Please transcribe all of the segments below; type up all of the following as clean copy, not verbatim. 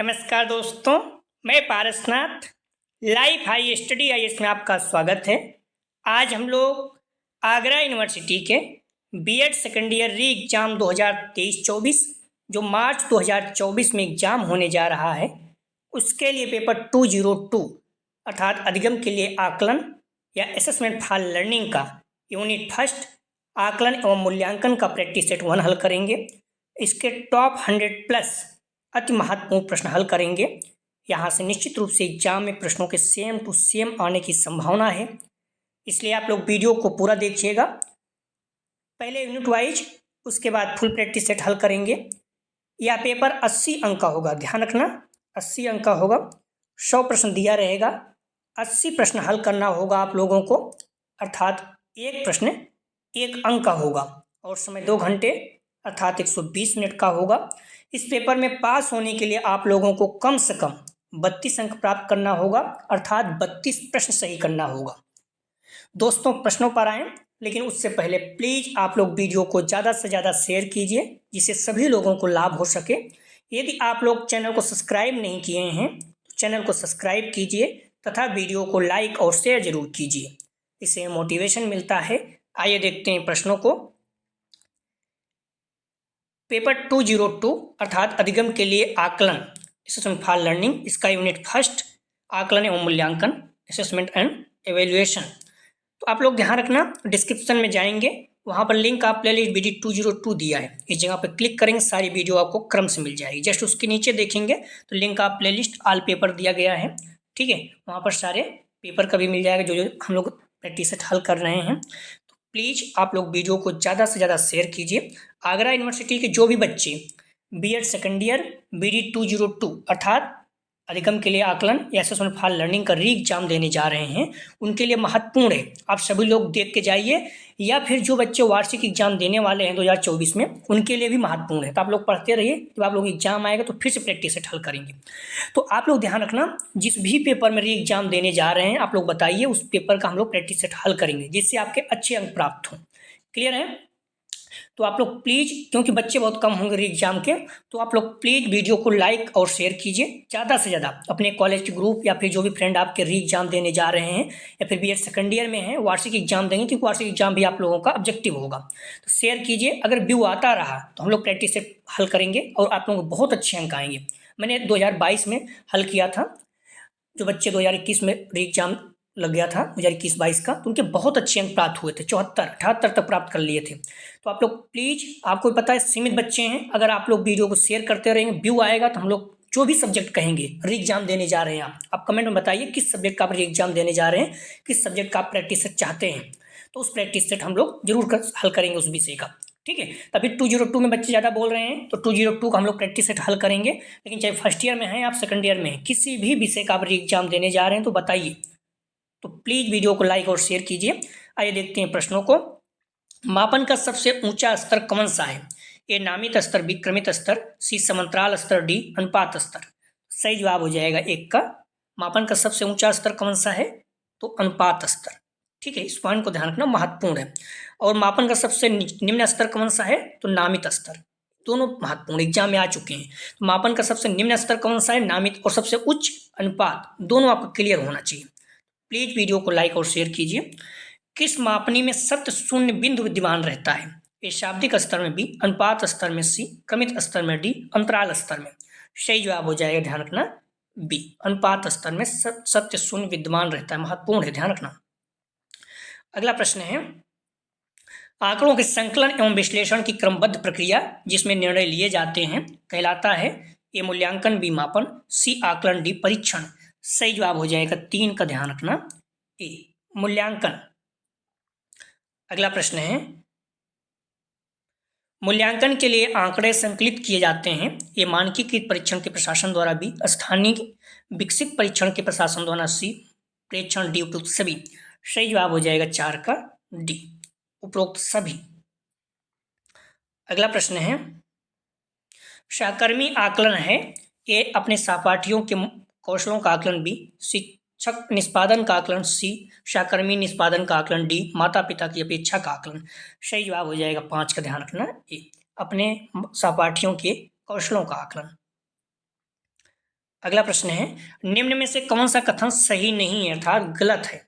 नमस्कार दोस्तों, मैं Parasnath life high study IAS में आपका स्वागत है। आज हम लोग आगरा यूनिवर्सिटी के BEd second year re exam 2023-24 जो मार्च 2024 में एग्ज़ाम होने जा रहा है, उसके लिए पेपर 202 अर्थात अधिगम के लिए आकलन या असेसमेंट फॉर लर्निंग का यूनिट फर्स्ट आकलन एवं मूल्यांकन का प्रैक्टिस सेट 1 हल करेंगे। इसके टॉप 100 प्लस अति महत्वपूर्ण प्रश्न हल करेंगे। यहाँ से निश्चित रूप से एग्जाम में प्रश्नों के सेम टू सेम आने की संभावना है, इसलिए आप लोग वीडियो को पूरा देखिएगा। पहले यूनिट वाइज, उसके बाद फुल प्रैक्टिस सेट हल करेंगे। यह पेपर 80 अंक का होगा, ध्यान रखना 80 अंक का होगा। 100 प्रश्न दिया रहेगा, 80 प्रश्न हल करना होगा आप लोगों को, अर्थात एक प्रश्न 1 अंक का होगा और समय 2 घंटे अर्थात 120 मिनट का होगा। इस पेपर में पास होने के लिए आप लोगों को कम से कम 32 अंक प्राप्त करना होगा, अर्थात 32 प्रश्न सही करना होगा। दोस्तों, प्रश्नों पर आएं, लेकिन उससे पहले प्लीज आप लोग वीडियो को ज़्यादा से ज़्यादा शेयर कीजिए, जिससे सभी लोगों को लाभ हो सके। यदि आप लोग चैनल को सब्सक्राइब नहीं किए हैं तो चैनल को सब्सक्राइब कीजिए तथा वीडियो को लाइक और शेयर जरूर कीजिए, इससे मोटिवेशन मिलता है। आइए देखते हैं प्रश्नों को। पेपर 202 अर्थात अधिगम के लिए आकलन असेसमेंट फॉर लर्निंग, इसका यूनिट फर्स्ट आकलन एवं मूल्यांकन असेसमेंट एंड एवेल्युएशन। तो आप लोग ध्यान रखना, डिस्क्रिप्शन में जाएंगे, वहाँ पर लिंक आप प्लेलिस्ट BD 202 दिया है, इस जगह पर क्लिक करेंगे, सारी वीडियो आपको क्रम से मिल जाएगी। जस्ट उसके नीचे देखेंगे तो लिंक आप प्लेलिस्ट ऑल पेपर दिया गया है, ठीक है, वहाँ पर सारे पेपर का भी मिल जाएगा जो हम लोग प्रैक्टिस सेट हल कर रहे हैं। प्लीज़ आप लोग वीडियो को ज़्यादा से ज़्यादा शेयर कीजिए। आगरा यूनिवर्सिटी के जो भी बच्चे बीएड सेकेंड ईयर BD 202 अर्थात अधिगम के लिए आकलन या असेसमेंट फॉर लर्निंग का री एग्जाम देने जा रहे हैं, उनके लिए महत्वपूर्ण है। आप सभी लोग देख के जाइए, या फिर जो बच्चे वार्षिक एग्जाम देने वाले हैं 2024 में, उनके लिए भी महत्वपूर्ण है। तो आप लोग पढ़ते रहिए, जब आप लोग एग्जाम आएगा तो फिर से प्रैक्टिस सेट हल करेंगे। तो आप लोग ध्यान रखना, जिस भी पेपर में री एग्जाम देने जा रहे हैं आप लोग बताइए, उस पेपर का हम लोग प्रैक्टिस सेट हल करेंगे, जिससे आपके अच्छे अंक प्राप्त हों। क्लियर है? तो आप लोग प्लीज़, क्योंकि बच्चे बहुत कम होंगे री एग्जाम के, तो आप लोग प्लीज़ वीडियो को लाइक और शेयर कीजिए ज़्यादा से ज़्यादा। अपने कॉलेज के ग्रुप या फिर जो भी फ्रेंड आपके री एग्जाम देने जा रहे हैं या फिर बीएड सेकेंड ईयर में हैं, वार्षिक एग्जाम देंगे, क्योंकि वार्षिक एग्जाम भी आप लोगों का ऑब्जेक्टिव होगा, तो शेयर कीजिए। अगर व्यू आता रहा तो हम लोग प्रैक्टिस से हल करेंगे और आप लोगों को बहुत अच्छे अंक आएंगे। मैंने 2022 में हल किया था, जो बच्चे 2021 में री एग्जाम लग गया था 2021-22 का, तो उनके बहुत अच्छे अंक प्राप्त हुए थे, 74-78 तक प्राप्त कर लिए थे। तो आप लोग प्लीज़, आपको पता है सीमित बच्चे हैं, अगर आप लोग वीडियो को शेयर करते रहेंगे, व्यू आएगा तो हम लोग जो भी सब्जेक्ट कहेंगे री एग्जाम देने जा रहे हैं, आप कमेंट में बताइए किस सब्जेक्ट का आप री एग्जाम देने जा रहे हैं, किस सब्जेक्ट का आप प्रैक्टिस सेट चाहते हैं, तो उस प्रैक्टिस सेट हम लोग जरूर हल करेंगे उस विषय का, ठीक है। तभी 202 में बच्चे ज़्यादा बोल रहे हैं, तो 202 का हम लोग प्रैक्टिस सेट हल करेंगे। लेकिन चाहे फर्स्ट ईयर में हैं आप सेकंड ईयर में हैं, किसी भी विषय का आप री एग्जाम देने जा रहे हैं तो बताइए। तो प्लीज़ वीडियो को लाइक और शेयर कीजिए। आइए देखते हैं प्रश्नों को। मापन का सबसे ऊंचा स्तर कौन सा है? ए नामित स्तर, बी क्रमित स्तर, सी समांतराल स्तर, डी अनुपात स्तर। सही जवाब हो जाएगा 1 का। मापन का सबसे ऊंचा स्तर कौन सा है? तो अनुपात स्तर, ठीक है, इस पॉइंट को ध्यान रखना, महत्वपूर्ण है। और मापन का सबसे निम्न स्तर कौन सा है? तो नामित स्तर। दोनों महत्वपूर्ण, एग्जाम में आ चुके हैं। तो मापन का सबसे निम्न स्तर कौन सा है? नामित। और सबसे उच्च अनुपात, दोनों आपको क्लियर होना चाहिए। प्लीज वीडियो को लाइक और शेयर कीजिए। किस मापनी में सत्य शून्य बिंदु विद्यमान रहता है? ए शाब्दिक स्तर में, बी अनुपात स्तर में, सी क्रमित स्तर में, डी अंतराल स्तर में। सही जवाब हो जाएगा, ध्यान रखना, बी अनुपात स्तर में सत्य शून्य विद्यमान रहता है, महत्वपूर्ण है, ध्यान रखना। अगला प्रश्न है, आंकड़ों के संकलन एवं विश्लेषण की क्रमबद्ध प्रक्रिया जिसमें निर्णय लिए जाते हैं कहलाता है? ए मूल्यांकन, बी मापन, सी आकलन, डी परीक्षण। सही जवाब हो जाएगा 3 का, ध्यान रखना, ए मूल्यांकन। अगला प्रश्न है, मूल्यांकन के लिए आंकड़े संकलित किए जाते हैं। ये मानकीकृत परीक्षण के प्रशासन द्वारा, बी स्थानीय विकसित परीक्षण के प्रशासन द्वारा, सी प्रेक्षण, डी उपरोक्त सभी। सही जवाब हो जाएगा 4 का, डी उपरोक्त सभी। अगला प्रश्न है, सहकर्मी आकलन है? ए अपने सहपाठियों के कौशलों का आकलन, बी शिक्षक निष्पादन का आकलन, सी सहकर्मी निष्पादन का आकलन, डी माता पिता की अपेक्षा का आकलन। सही जवाब हो जाएगा 5 का, ध्यान रखना, ए अपने सहपाठियों के कौशलों का आकलन। अगला प्रश्न है, निम्न में से कौन सा कथन सही नहीं है अर्थात गलत है?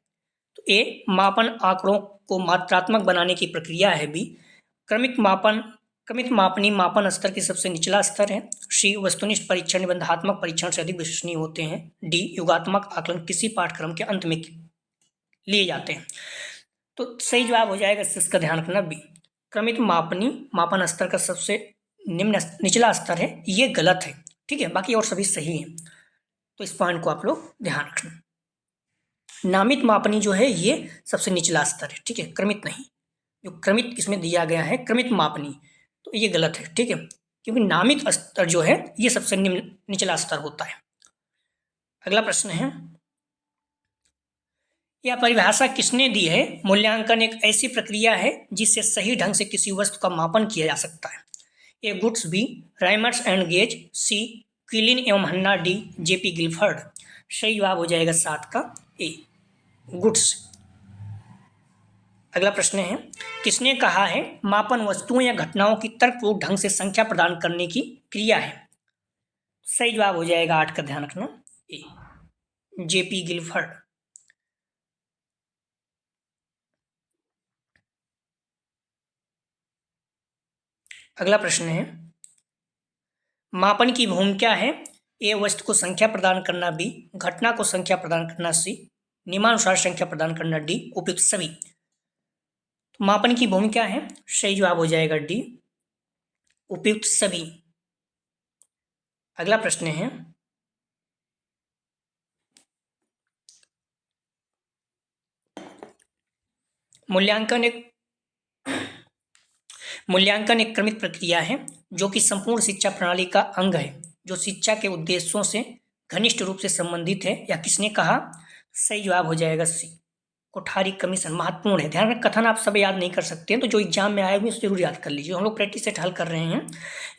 तो ए, मापन आंकड़ों को मात्रात्मक बनाने की प्रक्रिया है। बी, क्रमिक मापनी मापन स्तर की सबसे निचला स्तर है। सी, वस्तुनिष्ठ परीक्षण निबंधात्मक परीक्षण से अधिक विश्वसनीय होते हैं। डी, योगात्मक आकलन किसी पाठ्यक्रम के अंत में लिए जाते हैं। तो सही जवाब हो जाएगा, इसका ध्यान रखना बी, क्रमिक मापनी मापन स्तर का सबसे निचला स्तर है, ये गलत है। ठीक है, बाकी और सभी सही है, तो इस पॉइंट को आप लोग ध्यान रखना। नामित मापनी जो है ये सबसे निचला स्तर है। ठीक है, क्रमित नहीं, जो क्रमित इसमें दिया गया है क्रमित मापनी, तो ये गलत है। ठीक है, क्योंकि नामित स्तर जो है ये सबसे निचला स्तर होता है। अगला प्रश्न है, यह परिभाषा किसने दी है? मूल्यांकन एक ऐसी प्रक्रिया है जिससे सही ढंग से किसी वस्तु का मापन किया जा सकता है। ए, गुड्स। बी, राइमर्स एंड गेज। सी, क्विलिन एवं हन्ना। D, JP Gilford. सही जवाब हो जाएगा 7 का ए, गुड्स। अगला प्रश्न है, किसने कहा है मापन वस्तुओं या घटनाओं की तर्कपूर्ण ढंग से संख्या प्रदान करने की क्रिया है? सही जवाब हो जाएगा 8 का, ध्यान रखना ए, जेपी गिलफर्ड। अगला प्रश्न है, मापन की भूमिका है। ए, वस्तु को संख्या प्रदान करना। बी, घटना को संख्या प्रदान करना। सी, नियमानुसार संख्या प्रदान करना। डी, उपयुक्त सभी। तो मापन की भूमिका है, सही जवाब हो जाएगा डी, उपयुक्त सभी। अगला प्रश्न है, मूल्यांकन एक क्रमिक प्रक्रिया है जो कि संपूर्ण शिक्षा प्रणाली का अंग है, जो शिक्षा के उद्देश्यों से घनिष्ठ रूप से संबंधित है। या किसने कहा? सही जवाब हो जाएगा सी, कोठारी कमीशन। महत्वपूर्ण है, ध्यान रखें, कथन आप सब याद नहीं कर सकते हैं तो जो एग्जाम में आए हुए हैं जरूर याद कर लीजिए। हम लोग प्रैक्टिस सेट हल कर रहे हैं,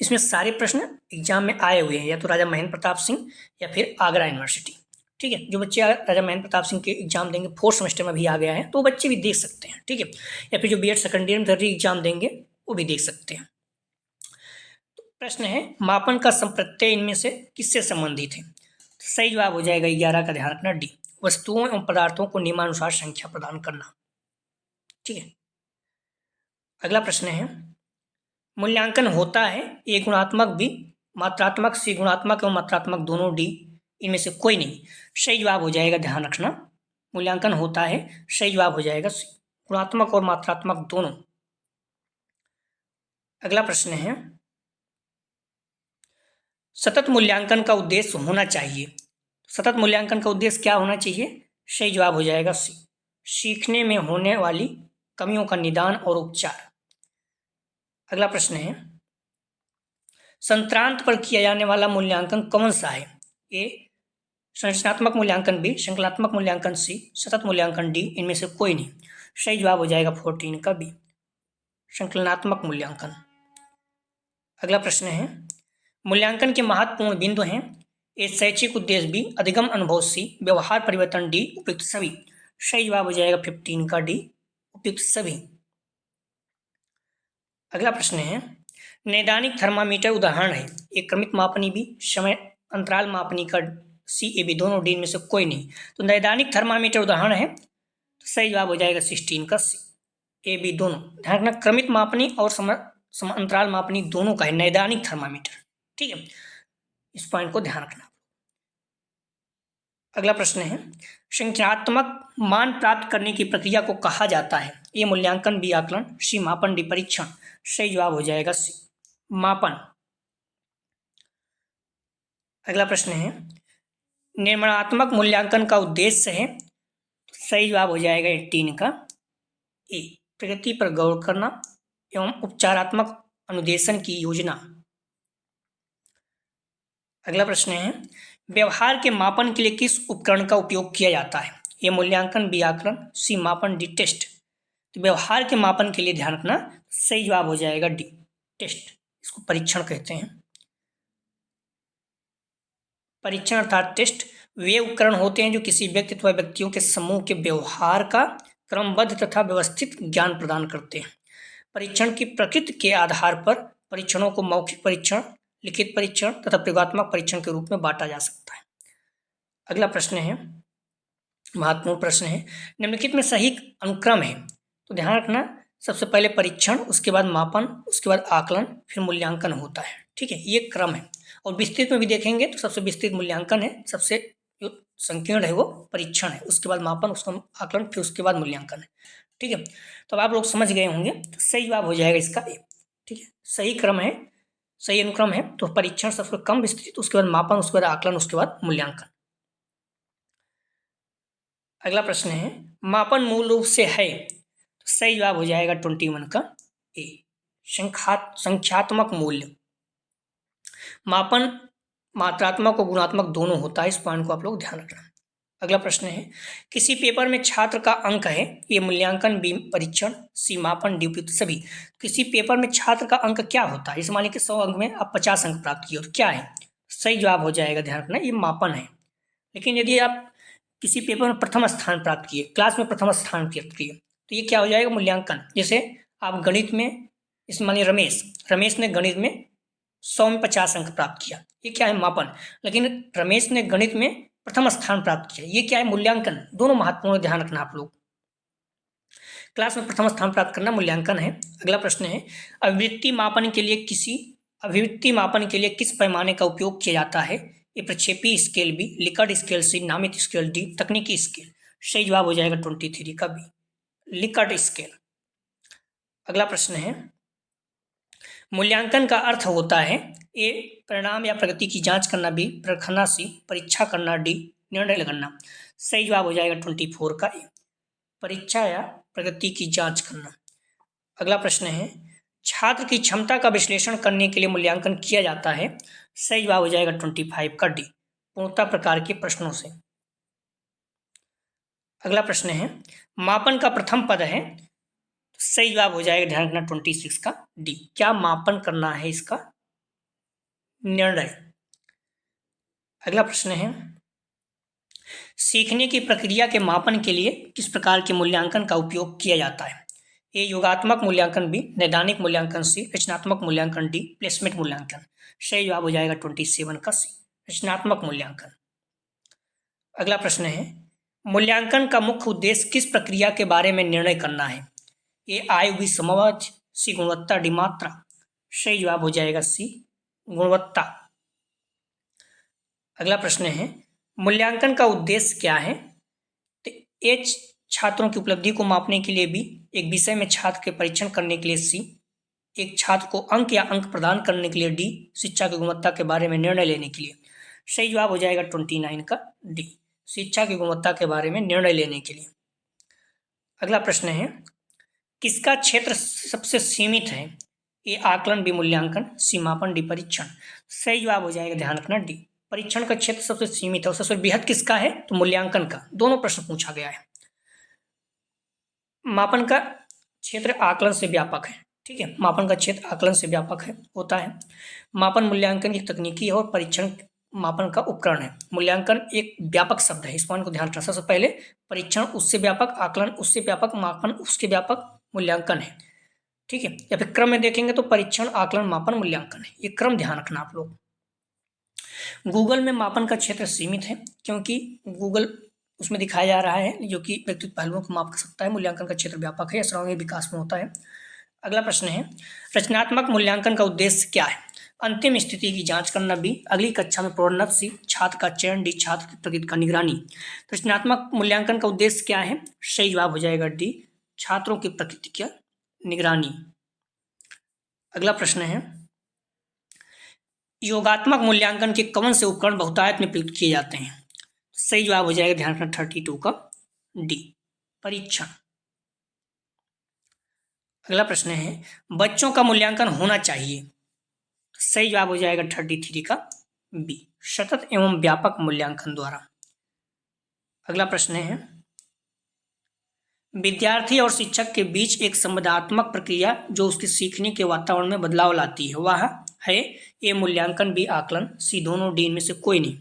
इसमें सारे प्रश्न एग्जाम में आए हुए हैं, या तो राजा महेंद्र प्रताप सिंह या फिर आगरा यूनिवर्सिटी। ठीक है, जो बच्चे राजा महेंद्र प्रताप सिंह के एग्जाम देंगे, 4th सेमेस्टर में भी आ गया है, तो बच्चे भी देख सकते हैं। ठीक है, या फिर जो बीएड सेकेंड ईयर में एग्जाम देंगे वो भी देख सकते हैं। तो प्रश्न है, मापन का संप्रत्यय इनमें से किससे संबंधित है? सही जवाब हो जाएगा 11 का, ध्यान रखना डी, वस्तुओं एवं पदार्थों को नियमानुसार संख्या प्रदान करना। ठीक है, अगला प्रश्न है, मूल्यांकन होता है। ए, गुणात्मक। बी, मात्रात्मक। सी, गुणात्मक एवं मात्रात्मक दोनों। डी, इनमें से कोई नहीं। सही जवाब हो जाएगा, ध्यान रखना, मूल्यांकन होता है, सही जवाब हो जाएगा सी, गुणात्मक और मात्रात्मक दोनों। अगला प्रश्न है, सतत मूल्यांकन का उद्देश्य होना चाहिए। सतत मूल्यांकन का उद्देश्य क्या होना चाहिए? सही जवाब हो जाएगा सी, सीखने में होने वाली कमियों का निदान और उपचार। अगला प्रश्न है, संक्रांत पर किया जाने वाला मूल्यांकन कौन सा है? ए, संरचनात्मक मूल्यांकन। बी, संकलनात्मक मूल्यांकन। सी, सतत मूल्यांकन। डी, इनमें से कोई नहीं। सही जवाब हो जाएगा 14 का बी, संकलनात्मक मूल्यांकन। अगला प्रश्न है, मूल्यांकन के महत्वपूर्ण बिंदु हैं। ए, शैक्षिक उद्देश्य। बी, अधिगम अनुभव। सी, व्यवहार परिवर्तन। डी, उपयुक्त सभी। सही जवाब हो जाएगा 15 का डी, उपयुक्त सभी। अगला प्रश्न है, नैदानिक थर्मामीटर उदाहरण है। एक क्रमिक मापनी। बी, समय अंतराल मापनी का। सी, ए, बी दोनों। डी, इनमें से कोई नहीं। तो नैदानिक थर्मामीटर उदाहरण है, तो सही जवाब हो जाएगा 16 का सी, ए, बी दोनों। ध्यान रखना, क्रमिक मापनी और समय अंतराल मापनी दोनों का है नैदानिक थर्मामीटर। ठीक है, इस पॉइंट को ध्यान रखना। अगला प्रश्न है, संख्यात्मक मान प्राप्त करने की प्रक्रिया को कहा जाता है। ए, मूल्यांकन। बी, आकलन। सी, मापन। डी, परीक्षण। सही जवाब हो जाएगा सी, मापन। अगला प्रश्न है, निर्माणात्मक मूल्यांकन का उद्देश्य है। सही जवाब हो जाएगा 18 का ए, प्रगति पर गौर करना एवं उपचारात्मक अनुदेशन की योजना। अगला प्रश्न है, व्यवहार के मापन के लिए किस उपकरण का उपयोग किया जाता है? ए, मूल्यांकन। बी, आकलन। सी, मापन। D, test. तो व्यवहार के मापन के लिए ध्यान रखना, सही जवाब हो जाएगा डी, टेस्ट। इसको परीक्षण कहते हैं। परीक्षण अर्थात टेस्ट वे उपकरण होते हैं जो किसी व्यक्ति अथवा व्यक्तियों के समूह के व्यवहार का क्रमबद्ध तथा व्यवस्थित ज्ञान प्रदान करते हैं। परीक्षण की प्रकृति के आधार पर परीक्षणों को मौखिक परीक्षण, लिखित परीक्षण तथा प्रयोगात्मक परीक्षण के रूप में बांटा जा सकता है। अगला प्रश्न है, महत्वपूर्ण प्रश्न है, निम्नलिखित में सही अनुक्रम है। तो ध्यान रखना, सबसे पहले परीक्षण, उसके बाद मापन, उसके बाद आकलन, फिर मूल्यांकन होता है। ठीक है, ये क्रम है। और विस्तृत में भी देखेंगे तो सबसे विस्तृत मूल्यांकन है, सबसे जो संकीर्ण है वो परीक्षण है, उसके बाद मापन, उसका आकलन, फिर उसके बाद मूल्यांकन है। ठीक है, तो अब आप लोग समझ गए होंगे, तो सही जवाब हो जाएगा इसका ए। ठीक है, सही क्रम है, सही अनुक्रम है, तो परीक्षण सबसे कम विस्तृत, उसके बाद मापन, उसके बाद आकलन, उसके बाद मूल्यांकन। अगला प्रश्न है, मापन मूल रूप से है, तो सही जवाब हो जाएगा 21 का ए, संख्यात्मक मूल्य। मापन मात्रात्मक और गुणात्मक दोनों होता है, इस पॉइंट को आप लोग ध्यान रखना। अगला प्रश्न है, किसी पेपर में छात्र का अंक है, ये मूल्यांकन, बी परीक्षण, सी मापन, डी उपयुक्त सभी। किसी पेपर में छात्र का अंक क्या होता है? जैसे मान लीजिए 100 अंक में आप 50 अंक प्राप्त किए, तो क्या है? सही जवाब हो जाएगा, ध्यान रखना, ये मापन है। लेकिन यदि आप किसी पेपर में प्रथम स्थान प्राप्त किए, क्लास में प्रथम स्थान प्राप्त किए, तो ये क्या हो जाएगा? मूल्यांकन। जैसे आप गणित में, इस मानिए रमेश ने गणित में 100 में 50 अंक प्राप्त किया, ये क्या है? मापन। लेकिन रमेश ने गणित में प्रथम स्थान प्राप्त किया, ये क्या है? मूल्यांकन। दोनों महत्वपूर्ण, ध्यान रखना आप लोग। क्लास में प्रथम स्थान प्राप्त करना मूल्यांकन है। अगला प्रश्न है, अभिवृत्ति मापन के लिए किस पैमाने का उपयोग किया जाता है? ये प्रक्षेपी scale B, Likert scale C, नामित स्केल डी, तकनीकी स्केल। सही जवाब हो जाएगा 23 का बी, लिकर्ट स्केल। अगला प्रश्न है, मूल्यांकन का अर्थ होता है ए परिणाम या प्रगति की जांच करना, बी परखना, सी परीक्षा करना, डी निर्णय लगाना। सही जवाब हो जाएगा 24 का ए, परीक्षा या प्रगति की जांच करना। अगला प्रश्न है, छात्र की क्षमता का विश्लेषण करने के लिए मूल्यांकन किया जाता है। सही जवाब हो जाएगा 25 का डी, पूर्णता प्रकार के प्रश्नों से। अगला प्रश्न है, मापन का प्रथम पद है, सही जवाब हो जाएगा, ध्यान रखना, 26 का डी, क्या मापन करना है? इसका निर्णय। अगला प्रश्न है, सीखने की प्रक्रिया के मापन के लिए किस प्रकार के मूल्यांकन का उपयोग किया जाता है? ए योगात्मक मूल्यांकन, बी नैदानिक मूल्यांकन, सी रचनात्मक मूल्यांकन, डी प्लेसमेंट मूल्यांकन। सही जवाब हो जाएगा 27 का सी, रचनात्मक मूल्यांकन। अगला प्रश्न है, मूल्यांकन का मुख्य उद्देश्य किस प्रक्रिया के बारे में निर्णय करना है? ए आय बी समझ, सी गुणवत्ता, डी मात्रा। सही जवाब हो जाएगा सी, गुणवत्ता। अगला प्रश्न है, मूल्यांकन का उद्देश्य क्या है? तो ए छात्रों की उपलब्धि को मापने के लिए, बी एक विषय में छात्र के परीक्षण करने के लिए, सी एक छात्र को अंक या अंक प्रदान करने के लिए, डी शिक्षा की गुणवत्ता के बारे में निर्णय लेने के लिए। सही जवाब हो जाएगा 29 का डी, शिक्षा की गुणवत्ता के बारे में निर्णय लेने के लिए। अगला प्रश्न है, किसका क्षेत्र सबसे सीमित है? ए आकलन, बी मूल्यांकन, सी मापन, डी परीक्षण। सही जवाब हो जाएगा, ध्यान रखना, डी परीक्षण का क्षेत्र सबसे सीमित है और सबसे बृहद किसका है? तो मूल्यांकन का। दोनों प्रश्न पूछा गया है। मापन का क्षेत्र आकलन से व्यापक है। ठीक है, मापन का क्षेत्र आकलन से व्यापक है, होता है। मापन मूल्यांकन की तकनीकी है और परीक्षण मापन का उपकरण है। मूल्यांकन एक व्यापक शब्द है, इस पॉइंट को ध्यान रखना। सबसे पहले परीक्षण उससे व्यापक, आकलन उससे व्यापक, मापन उसके व्यापक, मूल्यांकन है। ठीक है, या फिर क्रम में देखेंगे तो परीक्षण, आकलन, मापन, मूल्यांकन है। ये क्रम ध्यान रखना आप लोग। गूगल में मापन का क्षेत्र सीमित है, क्योंकि गूगल उसमें दिखाया जा रहा है जो कि व्यक्तिगत पहलुओं को माप कर सकता है। मूल्यांकन का क्षेत्र व्यापक है, सर्वांगीण विकास में होता है। अगला प्रश्न है, रचनात्मक मूल्यांकन का उद्देश्य क्या है? अंतिम स्थिति की जांच करना, बी अगली कक्षा में प्रोन्नत, सी छात्र का चयन, डी छात्र की प्रगति का निगरानी। रचनात्मक मूल्यांकन का उद्देश्य क्या है? सही जवाब हो जाएगा डी, छात्रों की प्रगति की निगरानी। अगला प्रश्न है, योगात्मक मूल्यांकन के कौन से उपकरण बहुतायत में प्रयुक्त किए जाते हैं? सही जवाब हो जाएगा, ध्यान रखना, 32 का डी, परीक्षण। अगला प्रश्न है, बच्चों का मूल्यांकन होना चाहिए। सही जवाब हो जाएगा 33 का बी, सतत एवं व्यापक मूल्यांकन द्वारा। अगला प्रश्न है, विद्यार्थी और शिक्षक के बीच एक संवादात्मक प्रक्रिया जो उसके सीखने के वातावरण में बदलाव लाती है, वह है ए मूल्यांकन, बी आकलन, सी दोनों, डी इनमें से कोई नहीं।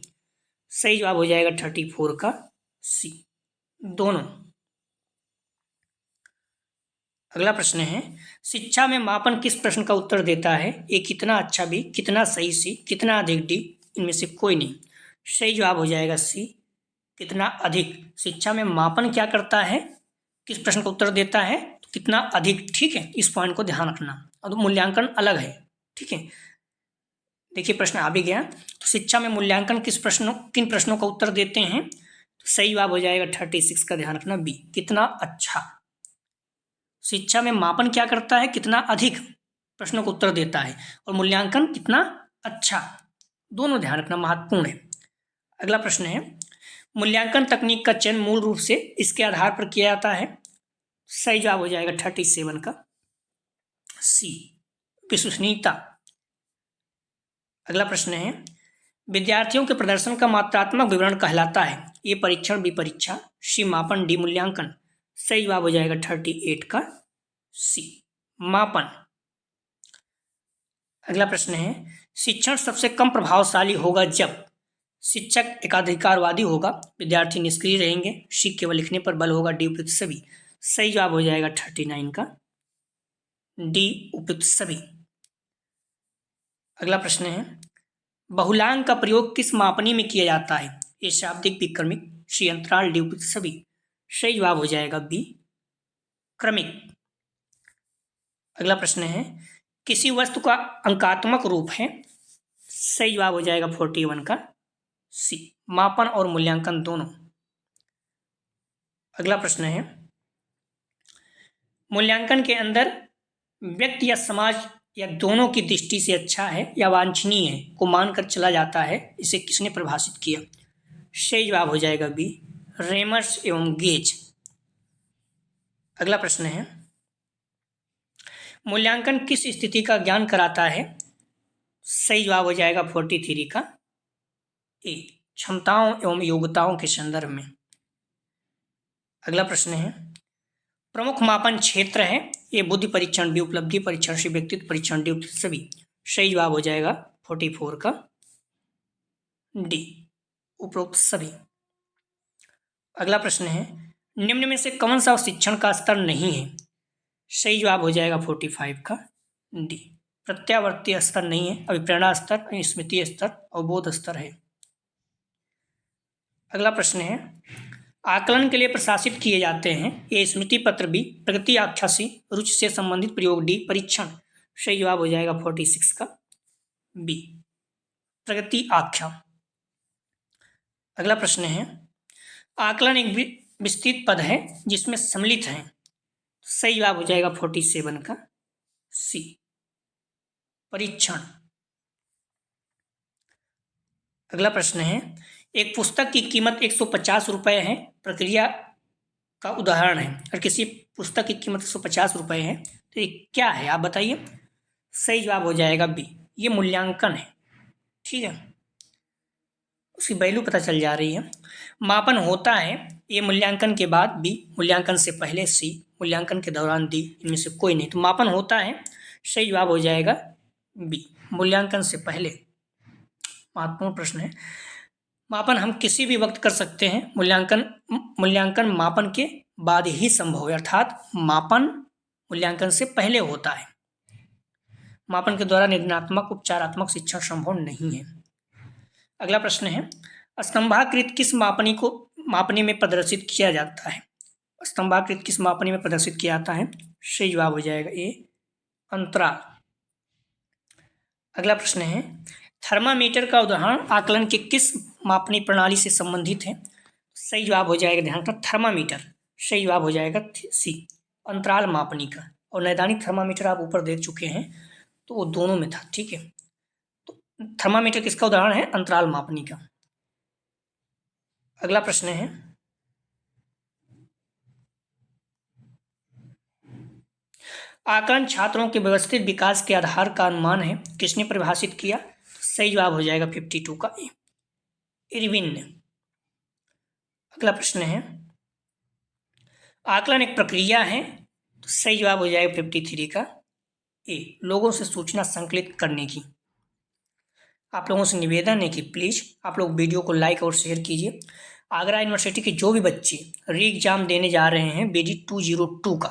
सही जवाब हो जाएगा 34 का सी, दोनों। अगला प्रश्न है, शिक्षा में मापन किस प्रश्न का उत्तर देता है? ए कितना अच्छा, बी कितना सही, सी कितना अधिक, डी इनमें से कोई नहीं। सही जवाब हो जाएगा सी, कितना अधिक। शिक्षा में मापन क्या करता है, किस प्रश्न का उत्तर देता है, तो कितना अधिक। ठीक है, इस पॉइंट को ध्यान रखना। और मूल्यांकन अलग है। ठीक है, देखिए प्रश्न आ भी गया। तो शिक्षा में मूल्यांकन किन प्रश्नों का उत्तर देते हैं, तो सही जवाब हो जाएगा 36 का, ध्यान रखना बी, कितना अच्छा। शिक्षा में मापन क्या करता है, कितना अधिक प्रश्नों का उत्तर देता है, और मूल्यांकन कितना अच्छा, दोनों ध्यान रखना महत्वपूर्ण है। अगला प्रश्न है, मूल्यांकन तकनीक का चयन मूल रूप से इसके आधार पर किया जाता है। सही जवाब हो जाएगा 37 का, सी, विश्वसनीयता। अगला प्रश्न है, विद्यार्थियों के प्रदर्शन का मात्रात्मक विवरण कहलाता है। ए परीक्षण, बी परीक्षा, सी मापन, डी मूल्यांकन। सही जवाब हो जाएगा 38 का, सी, मापन। अगला प्रश्न है, शिक्षण सबसे कम प्रभावशाली होगा जब शिक्षक एकाधिकारवादी होगा, विद्यार्थी निष्क्रिय रहेंगे, सी केवल लिखने पर बल होगा, डी उपयुक्त सभी। सही जवाब हो जाएगा 39 का, डी उपयुक्त सभी। अगला प्रश्न है, बहुलांक का प्रयोग किस मापनी में किया जाता है। ए शाब्दिक, बी क्रमिक, सी अंतराल, डी उपयुक्त सभी। सही जवाब हो जाएगा बी, क्रमिक। अगला प्रश्न है, किसी वस्तु का अंकात्मक रूप है। सही जवाब हो जाएगा 41 का, सी, मापन और मूल्यांकन दोनों। अगला प्रश्न है, मूल्यांकन के अंदर व्यक्ति या समाज या दोनों की दृष्टि से अच्छा है या वांछनीय है को मानकर चला जाता है, इसे किसने परिभाषित किया। सही जवाब हो जाएगा बी, रेमर्स एवं गेज। अगला प्रश्न है, मूल्यांकन किस स्थिति का ज्ञान कराता है। सही जवाब हो जाएगा 43 का, ए, क्षमताओं एवं योग्यताओं के संदर्भ में। अगला प्रश्न है, प्रमुख मापन क्षेत्र है। ए बुद्धि परीक्षण, बी उपलब्धि परीक्षण, सी व्यक्तित्व परीक्षण, डी उपयुक्त सभी। सही जवाब हो जाएगा 44 का, डी, उपरोक्त सभी। अगला प्रश्न है, निम्न में से कौन सा शिक्षण का स्तर नहीं है। सही जवाब हो जाएगा 45 का, डी, प्रत्यावर्ती स्तर नहीं है, अभिप्रेरणा स्तर, स्मृति स्तर और बोध स्तर है। अगला प्रश्न है, आकलन के लिए प्रशासित किए जाते हैं। ए स्मृति पत्र, बी प्रगति आख्यासी, रुचि से संबंधित प्रयोग, डी परीक्षण। सही जवाब हो जाएगा 46 का, बी, प्रगति आख्या। अगला प्रश्न है, आकलन एक विस्तृत पद है जिसमें सम्मिलित है। सही जवाब हो जाएगा 47 का, सी, परीक्षण। अगला प्रश्न है, एक पुस्तक की कीमत 150 रुपये है, प्रक्रिया का उदाहरण है, और किसी पुस्तक की कीमत 150 रुपये है तो ये क्या है, आप बताइए। सही जवाब हो जाएगा बी, ये मूल्यांकन है। ठीक है, उसकी वैल्यू पता चल जा रही है। मापन होता है, ये मूल्यांकन के बाद, बी मूल्यांकन से पहले, सी मूल्यांकन के दौरान, डी इनमें से कोई नहीं। तो मापन होता है, सही जवाब हो जाएगा बी, मूल्यांकन से पहले। महत्वपूर्ण प्रश्न है। मापन हम किसी भी वक्त कर सकते हैं, मूल्यांकन मापन के बाद ही संभव है, अर्थात मापन मूल्यांकन से पहले होता है। मापन के द्वारा निर्णयात्मक उपचारात्मक शिक्षण संभव नहीं है। अगला प्रश्न है, स्तंभाकृत किस मापनी में प्रदर्शित किया जाता है। स्तंभाकृत किस मापनी में प्रदर्शित किया जाता है। सही जवाब हो जाएगा ए, अंतराल। अगला प्रश्न है, थर्मामीटर का उदाहरण आकलन के किस मापनी प्रणाली से संबंधित है। सही जवाब हो जाएगा, ध्यान रखना, थर्मामीटर। सही जवाब हो जाएगा सी, अंतराल मापनी का। और नैदानिक थर्मामीटर आप ऊपर देख चुके हैं, तो वो दोनों में था। ठीक है, तो थर्मामीटर किसका उदाहरण है, अंतराल मापनी का। अगला प्रश्न है, आकलन छात्रों के व्यवस्थित विकास के आधार का अनुमान है, किसने परिभाषित किया। सही जवाब हो जाएगा 52 का ए, इरविन ने। अगला प्रश्न है, आकलन एक प्रक्रिया है, तो सही जवाब हो जाएगा 53 का ए, लोगों से सूचना संकलित करने की। आप लोगों से निवेदन है कि प्लीज़ आप लोग वीडियो को लाइक और शेयर कीजिए। आगरा यूनिवर्सिटी के जो भी बच्चे री एग्जाम देने जा रहे हैं BD 202 का,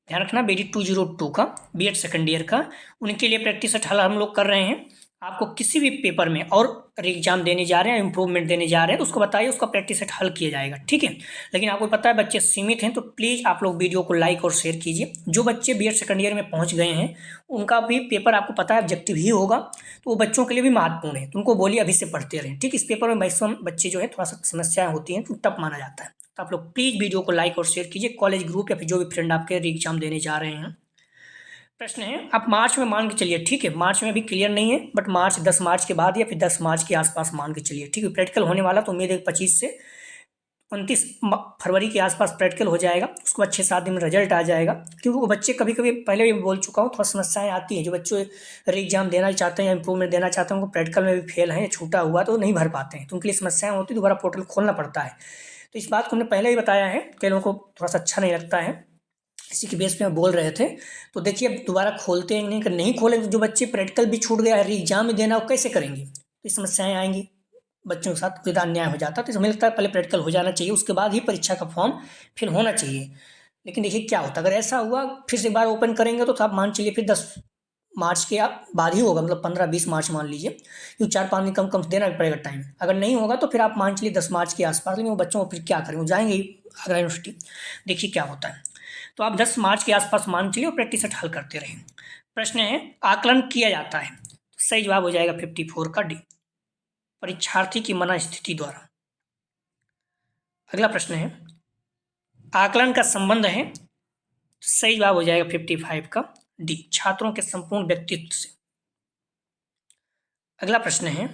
ध्यान रखना, BD 202 का, बीएड सेकेंड ईयर का, उनके लिए प्रैक्टिस हल हम लोग कर रहे हैं। आपको किसी भी पेपर में और एग्जाम देने जा रहे हैं, इंप्रूवमेंट देने जा रहे हैं, तो उसको बताइए, उसका प्रैक्टिस सेट हल किया जाएगा, ठीक है। लेकिन आपको पता है बच्चे सीमित हैं, तो प्लीज़ आप लोग वीडियो को लाइक और शेयर कीजिए। जो बच्चे बीएड सेकंड ईयर में पहुंच गए हैं उनका भी पेपर आपको पता है ऑब्जेक्टिव ही होगा, तो वो बच्चों के लिए भी महत्वपूर्ण है, तो उनको बोलिए अभी से पढ़ते रहें, ठीक। इस पेपर में मैक्सिमम बच्चे जो है थोड़ा सा समस्याएं होती हैं तो टफ माना जाता है, तो आप लोग प्लीज़ वीडियो को लाइक और शेयर कीजिए। कॉलेज ग्रुप या फिर जो भी फ्रेंड आपके एग्जाम देने जा रहे हैं। प्रश्न है, आप मार्च में मान के चलिए, ठीक है, मार्च में अभी क्लियर नहीं है, बट मार्च 10 मार्च के बाद या फिर 10 मार्च के आसपास मान के चलिए, ठीक है। प्रैक्टिकल होने वाला तो उम्मीद है 25 से 29 फरवरी के आसपास प्रैक्टिकल हो जाएगा। उसके बाद 6-7 दिन में रिजल्ट आ जाएगा, क्योंकि वो बच्चे कभी कभी पहले भी बोल चुका हूँ थोड़ा समस्याएं आती हैं। जो बच्चे री एग्जाम देना चाहते हैं या इंप्रूवमेंट देना चाहते हैं, उनको प्रैक्टिकल में भी फेल हैं, छूटा हुआ तो नहीं भर पाते हैं, तो उनके लिए समस्याएं होती है, दोबारा पोर्टल खोलना पड़ता है। तो इस बात को हमने पहले ही बताया है, कई लोगों को थोड़ा सा अच्छा नहीं लगता है, इसी के बेस पे हम बोल रहे थे। तो देखिए अब दोबारा खोलते हैं नहीं, नहीं खोलेंगे, जो बच्चे प्रैक्टिकल भी छूट गया है, री एग्जाम में देना वो कैसे करेंगे, तो ये समस्याएं आएंगी, बच्चों के साथ ज़्यादा अन्याय हो जाता है। तो हमें लगता है पहले प्रैक्टिकल हो जाना चाहिए, उसके बाद ही परीक्षा का फॉर्म फिल होना चाहिए। लेकिन देखिए क्या होता है, अगर ऐसा हुआ फिर से एक बार ओपन करेंगे तो आप मान चलिए फिर 10 मार्च के आप बाद ही होगा, मतलब 15-20 मार्च मान लीजिए, क्योंकि 4-5 दिन कम कम देना पड़ेगा टाइम। अगर नहीं होगा तो फिर आप मान चलिए 10 मार्च के आसपास, लेकिन वो बच्चों को फिर क्या करें, वो जाएंगे ही आगरा यूनिवर्सिटी। देखिए क्या होता है, तो आप 10 मार्च के आसपास मान चलिए और प्रैक्टिस सेट हल करते रहें। प्रश्न है, आकलन किया जाता है, तो सही जवाब हो जाएगा 54 का डी, परीक्षार्थी की मनस्थिति द्वारा। अगला प्रश्न है, आकलन का संबंध है, तो सही जवाब हो जाएगा 55 का डी, छात्रों के संपूर्ण व्यक्तित्व से। अगला प्रश्न है,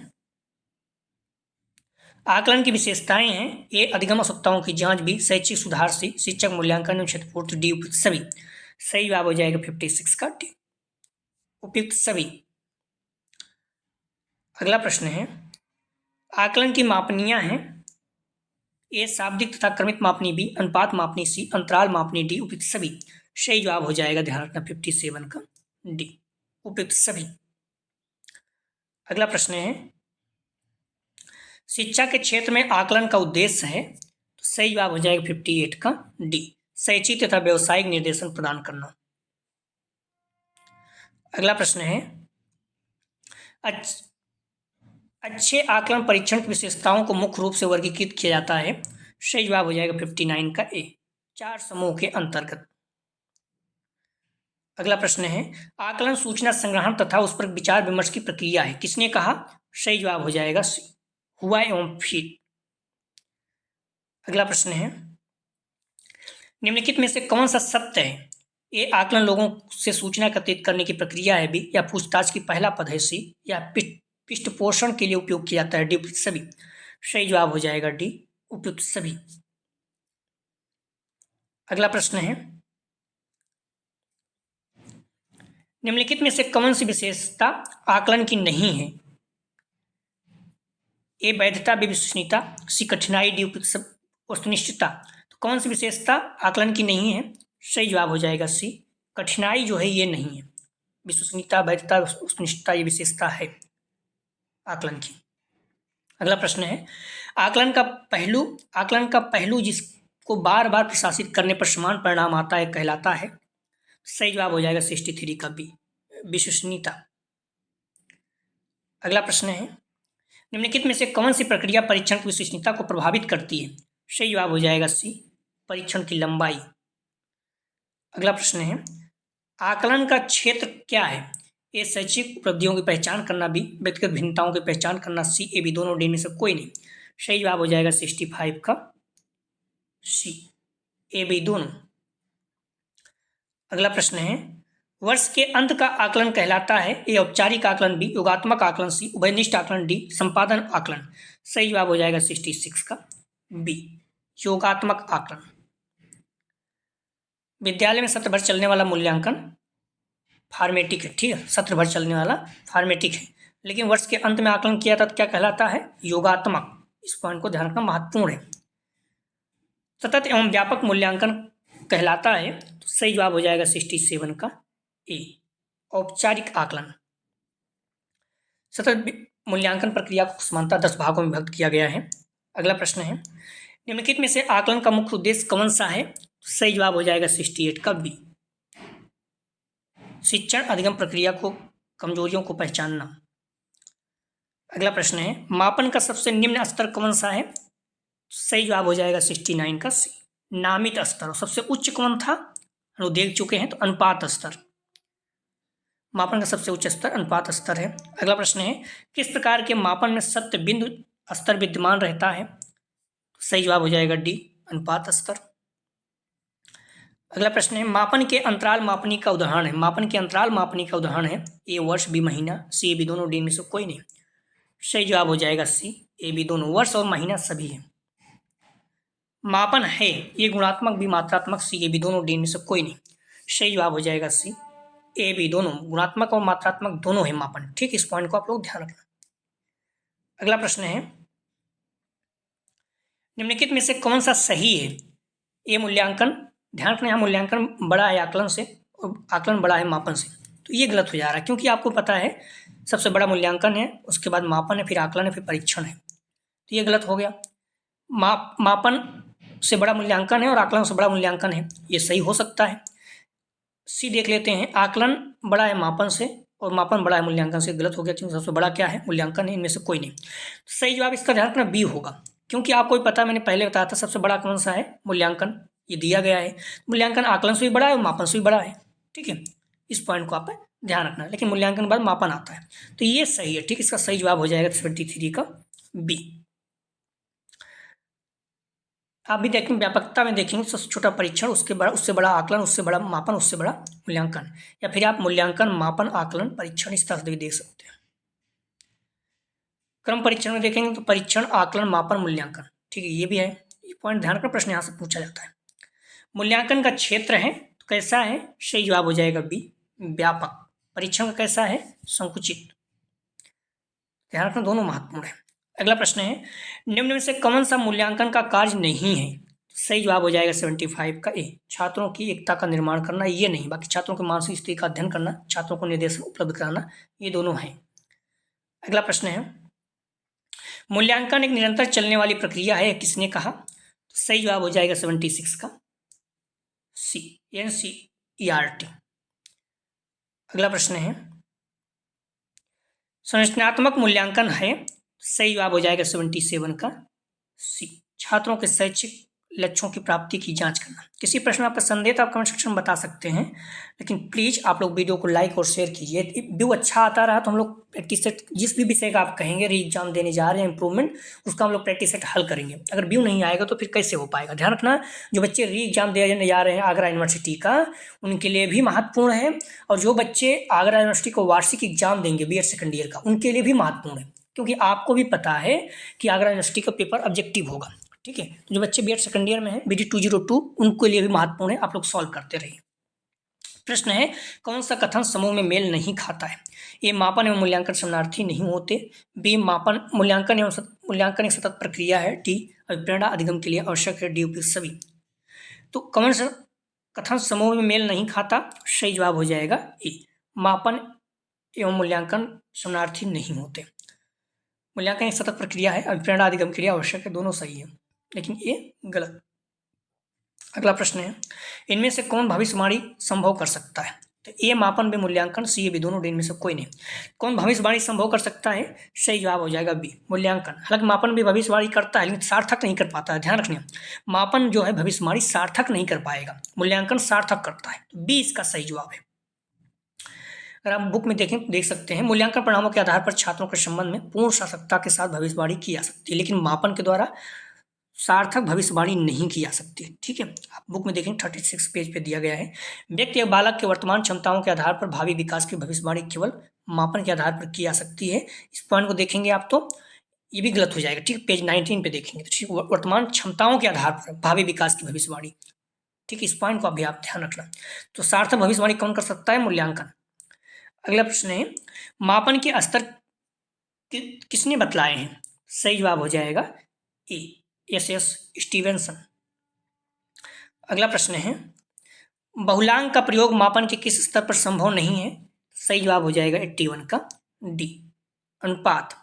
आकलन की विशेषताएं हैं, ए अधिगम आवश्यकताओं की जांच भी, शैक्षिक सुधार से, शिक्षक मूल्यांकन एवं क्षतिपूर्ति, डी उपयुक्त सभी। सही जवाब हो जाएगा 56 का डी, उपयुक्त सभी। अगला प्रश्न है, आकलन की मापनियां हैं, ए शाब्दिक तथा क्रमिक मापनी, बी अनुपात मापनी, सी अंतराल मापनी, डी उपयुक्त सभी। सही जवाब हो जाएगा, ध्यान रखना, 57 का डी, उपयुक्त सभी। अगला प्रश्न है, शिक्षा के क्षेत्र में आकलन का उद्देश्य है, तो सही जवाब हो जाएगा 58 का डी, शैक्षिक तथा व्यवसायिक निर्देशन प्रदान करना। अगला प्रश्न है, अच्छे आकलन परीक्षण की विशेषताओं को मुख्य रूप से वर्गीकृत किया जाता है। सही जवाब हो जाएगा 59 का ए, 4 समूह के अंतर्गत। अगला प्रश्न है, आकलन सूचना संग्रहण तथा उस पर विचार विमर्श की प्रक्रिया है, किसने कहा। सही जवाब हो जाएगा सी, हुआ एवं फिर। अगला प्रश्न है, निम्नलिखित में से कौन सा सत्य है, ए आकलन लोगों से सूचना एकत्रित करने की प्रक्रिया है, बी या पूछताछ की पहला पद है, सी या पृष्ठ पोषण के लिए उपयोग किया जाता है, डी उपयुक्त सभी। सही जवाब हो जाएगा डी, उपयुक्त सभी। अगला प्रश्न है, निम्नलिखित में से कौन सी विशेषता आकलन की नहीं है, ए वैधता, बी विश्वसनीयता, सी कठिनाई, डी उपयुक्त वस्तुनिष्ठता। तो कौन सी विशेषता आकलन की नहीं है। सही जवाब हो जाएगा सी, कठिनाई जो है ये नहीं है, विश्वसनीयता, वैधता, वस्तुनिष्ठता ये विशेषता है आकलन की। अगला प्रश्न है, आकलन का पहलू जिसको बार बार प्रशासित करने पर समान परिणाम आता है कहलाता है। सही जवाब हो जाएगा 63 का बी, विश्वसनीयता। अगला प्रश्न है, निम्नलिखित में से कौन सी प्रक्रिया परीक्षण की विश्वसनीयता को प्रभावित करती है। सही जवाब हो जाएगा सी, परीक्षण की लंबाई। अगला प्रश्न है, आकलन का क्षेत्र क्या है, ए शैक्षिक उपलब्धियों की पहचान करना, बी व्यक्तिगत भिन्नताओं की पहचान करना, सी ए बी दोनों, डी में से कोई नहीं। सही जवाब हो जाएगा 65 का सी, ए बी दोनों। अगला प्रश्न है, वर्ष के अंत का आकलन कहलाता है, ए औपचारिक आकलन, बी योगात्मक आकलन, सी उभयनिष्ठ आकलन, डी संपादन आकलन। सही जवाब हो जाएगा 66 का बी, योगात्मक आकलन। विद्यालय में सत्र भर चलने वाला मूल्यांकन फॉर्मेटिक है, ठीक है, सत्र भर चलने वाला फॉर्मेटिक है, लेकिन वर्ष के अंत में आकलन किया था तो क्या कहलाता है, योगात्मक। इस पॉइंट को ध्यान रखना, महत्वपूर्ण है। सतत एवं व्यापक मूल्यांकन कहलाता है, तो सही जवाब हो जाएगा 67 का ए, औपचारिक आकलन। सतत मूल्यांकन प्रक्रिया को समानता 10 भागों में विभक्त किया गया है। अगला प्रश्न है, निम्नलिखित में से आकलन का मुख्य उद्देश्य कौन सा है। सही जवाब हो जाएगा 68 का बी, शिक्षण अधिगम प्रक्रिया को कमजोरियों को पहचानना। अगला प्रश्न है, मापन का सबसे निम्न स्तर कौन सा है? सही जवाब हो जाएगा 69 का सी, नामित स्तर। और सबसे उच्च कौन था, हम लोग देख चुके हैं, तो अनुपात स्तर। मापन का सबसे उच्च स्तर अनुपात स्तर है। अगला प्रश्न है, किस प्रकार के मापन में सत्य बिंदु स्तर विद्यमान रहता है? सही जवाब हो जाएगा डी, अनुपात स्तर। अगला प्रश्न है, मापन के अंतराल मापनी का उदाहरण है। मापन के अंतराल मापनी का उदाहरण है ए वर्ष, बी महीना, सी बी दोनों, डी में से कोई नहीं। सही जवाब हो जाएगा सी, ए बी दोनों। वर्ष और महीना सभी है। मापन है ये गुणात्मक भी मात्रात्मक, सी ए बी दोनों, डी में से कोई नहीं। सही जवाब हो जाएगा सी, ए बी दोनों, गुणात्मक और मात्रात्मक दोनों है मापन। ठीक, इस पॉइंट को आप लोग ध्यान रखना। अगला प्रश्न है, निम्नलिखित में से कौन सा सही है? ये मूल्यांकन, ध्यान रखना, यहाँ मूल्यांकन बड़ा है आकलन से और आकलन बड़ा है मापन से, तो ये गलत हो जा रहा है, क्योंकि आपको पता है सबसे बड़ा मूल्यांकन है, उसके बाद मापन है, फिर आकलन है, फिर परीक्षण है, तो ये गलत हो गया। मापन से बड़ा मूल्यांकन है और आकलन से बड़ा मूल्यांकन है, ये सही हो सकता है। सी देख लेते हैं, आकलन बड़ा है मापन से और मापन बड़ा है मूल्यांकन से, गलत हो गया, क्योंकि सबसे बड़ा क्या है, मूल्यांकन है, इनमें से कोई नहीं। सही जवाब इसका ध्यान रखना बी होगा, क्योंकि आपको पता है, मैंने पहले बताया था सबसे बड़ा कौन सा है, मूल्यांकन, ये दिया गया है। मूल्यांकन आकलन से भी बड़ा है और मापन से भी बड़ा है। ठीक है, इस पॉइंट को आप ध्यान रखना, लेकिन मूल्यांकन के बाद मापन आता है, तो ये सही है। ठीक, इसका सही जवाब हो जाएगा 73 का बी। आप भी देखें, व्यापकता में देखेंगे, सबसे छोटा परीक्षण, उसके बड़ा, उससे बड़ा आकलन, उससे बड़ा मापन, उससे बड़ा मूल्यांकन, या फिर आप मूल्यांकन मापन आकलन परीक्षण इस तरह से भी देख सकते हैं। क्रम परीक्षण में देखेंगे तो परीक्षण, आकलन, मापन, मूल्यांकन। ठीक है, ये भी है, ये पॉइंट ध्यान रखना, प्रश्न यहाँ से पूछा जाता है। मूल्यांकन का क्षेत्र है तो कैसा है? सही जवाब हो जाएगा बी, व्यापक। परीक्षण का कैसा है? संकुचित। ध्यान रखना, दोनों महत्वपूर्ण है। अगला प्रश्न है, निम्न में से कौन सा मूल्यांकन का कार्य नहीं है? सही जवाब हो जाएगा 75 का ए, छात्रों की एकता का निर्माण करना, ये नहीं, बाकी छात्रों की मानसिक स्थिति का अध्ययन करना, छात्रों को निर्देशन उपलब्ध कराना, ये दोनों हैं। अगला प्रश्न है, मूल्यांकन एक निरंतर चलने वाली प्रक्रिया है, किसने कहा? तो सही जवाब हो जाएगा 76 का सी, NCERT। अगला प्रश्न है, संरचनात्मक मूल्यांकन है, सही जवाब हो जाएगा 77 का सी, छात्रों के शैक्षिक लक्ष्यों की प्राप्ति की जांच करना। किसी प्रश्न में आपका संदेह तो आप कमेंट सेक्शन में बता सकते हैं, लेकिन प्लीज़ आप लोग वीडियो को लाइक और शेयर कीजिए। व्यू अच्छा आता रहा तो हम लोग प्रैक्टिस सेट, जिस भी विषय का आप कहेंगे री एग्जाम देने जा रहे हैं इंप्रूवमेंट, उसका हम लोग प्रैक्टिस सेट हल करेंगे। अगर व्यू नहीं आएगा तो फिर कैसे हो पाएगा? ध्यान रखना, जो बच्चे री एग्जाम देने जा रहे हैं आगरा यूनिवर्सिटी का, उनके लिए भी महत्वपूर्ण है, और जो बच्चे आगरा यूनिवर्सिटी को वार्षिक एग्जाम देंगे BEd सेकेंड ईयर का, उनके लिए भी महत्वपूर्ण है, क्योंकि आपको भी पता है कि आगरा यूनिवर्सिटी का पेपर ऑब्जेक्टिव होगा। ठीक है, तो जो बच्चे BEd सेकेंड ईयर में है, BD 202, उनके लिए भी महत्वपूर्ण है, आप लोग सॉल्व करते रहिए। प्रश्न है, कौन सा कथन समूह में मेल नहीं खाता है? ए, मापन एवं मूल्यांकन समानार्थी नहीं होते। बी, मापन मूल्यांकन मूल्यांकन एक सतत प्रक्रिया है। डी, अभिप्रेरणा अधिगम के लिए आवश्यक है। डी, उपयुक्त सभी। तो कौन सा कथन समूह में मेल नहीं खाता? सही जवाब हो जाएगा ए, मापन एवं मूल्यांकन समानार्थी नहीं होते। मूल्यांकन एक सतत प्रक्रिया है, अभिप्रेरणा अधिगम के लिए आवश्यक है, दोनों सही है, लेकिन ये गलत। अगला प्रश्न है, इनमें से कौन भविष्यवाणी संभव कर सकता है? तो ए, मापन बी, मूल्यांकन, सी, बी दोनों, डी इनमें से कोई नहीं। कौन भविष्यवाणी संभव कर सकता है? सही जवाब हो जाएगा बी, मूल्यांकन। हालांकि मापन भी भविष्यवाणी करता है, लेकिन सार्थक नहीं कर पाता है। ध्यान रखना, मापन जो है भविष्यवाणी सार्थक नहीं कर पाएगा, मूल्यांकन सार्थक करता है, तो बी इसका सही जवाब है। अगर आप बुक में देखें तो देख सकते हैं, मूल्यांकन परिणामों के आधार पर छात्रों के संबंध में पूर्ण सार्थकता के साथ भविष्यवाणी की जा सकती है, लेकिन मापन के द्वारा सार्थक भविष्यवाणी नहीं की जा सकती। ठीक है, आप बुक में देखें 36 पेज पे दिया गया है। व्यक्ति या बालक के वर्तमान क्षमताओं के आधार पर भावी विकास की भविष्यवाणी केवल मापन के आधार पर की जा सकती है। इस पॉइंट को देखेंगे आप तो ये भी गलत हो जाएगा। ठीक, पेज 19 पे देखेंगे तो ठीक, वर्तमान क्षमताओं के आधार पर भावी विकास की भविष्यवाणी। ठीक, इस पॉइंट को अभी आप ध्यान रखना। तो सार्थक भविष्यवाणी कौन कर सकता है? मूल्यांकन। अगला प्रश्न है, मापन के स्तर किसने बतलाए हैं? सही जवाब हो जाएगा ए, SS स्टीवेंसन। अगला प्रश्न है, बहुलांक का प्रयोग मापन के किस स्तर पर संभव नहीं है? सही जवाब हो जाएगा 81 का डी, अनुपात।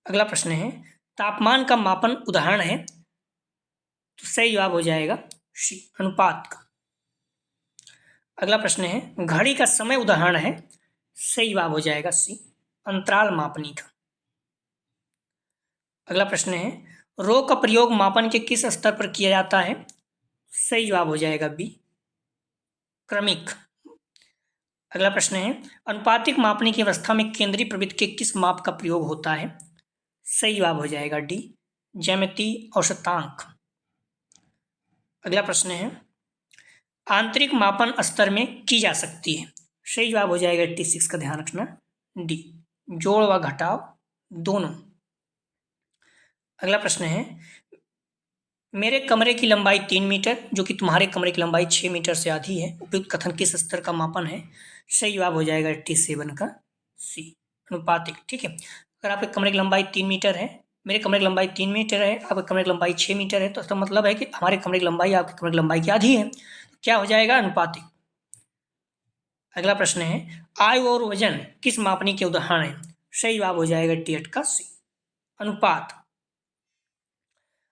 अगला प्रश्न है, तापमान का मापन उदाहरण है? तो सही जवाब हो जाएगा सी, अनुपात का। अगला प्रश्न है, घड़ी का समय उदाहरण है? सही जवाब हो जाएगा सी, अंतराल मापनी का। अगला प्रश्न है, रो का प्रयोग मापन के किस स्तर पर किया जाता है? सही जवाब हो जाएगा बी, क्रमिक। अगला प्रश्न है, अनुपातिक मापने की अवस्था में केंद्रीय प्रवृत्ति के किस माप का प्रयोग होता है? सही जवाब हो जाएगा डी, ज्यामितीय औसतांक। अगला प्रश्न है, आंतरिक मापन स्तर में की जा सकती है? सही जवाब हो जाएगा 86 का, ध्यान रखना डी, जोड़ व घटाव दोनों। अगला प्रश्न है, मेरे कमरे की लंबाई 3 मीटर जो कि तुम्हारे कमरे की लंबाई 6 मीटर से आधी है, उपयुक्त कथन किस स्तर का मापन है? सही जवाब हो जाएगा 87 का सी, अनुपातिक। ठीक है, अगर आपके कमरे की लंबाई 3 मीटर है, मेरे कमरे की लंबाई 3 मीटर है, आपके कमरे की लंबाई 6 मीटर है, तो इसका मतलब है कि हमारे कमरे की लंबाई आपके कमरे की लंबाई की आधी है, तो क्या हो जाएगा? अनुपातिक। अगला प्रश्न है, आयु और वजन किस मापनी के उदाहरण है? सही जवाब हो जाएगा 88 का सी, अनुपात।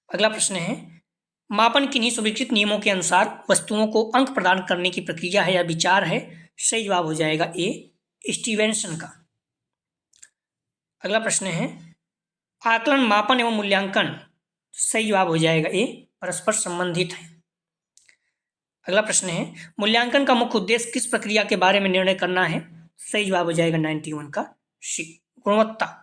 अगला प्रश्न है, मापन किन्हीं स्वीकृत नियमों के अनुसार वस्तुओं को अंक प्रदान करने की प्रक्रिया है या विचार है? सही जवाब हो जाएगा ए, स्टीवेंसन का। अगला प्रश्न है, आकलन मापन एवं मूल्यांकन, सही जवाब हो जाएगा ए, परस्पर संबंधित है। अगला प्रश्न है, मूल्यांकन का मुख्य उद्देश्य किस प्रक्रिया के बारे में निर्णय करना है? सही जवाब हो जाएगा 91 का सी, गुणवत्ता।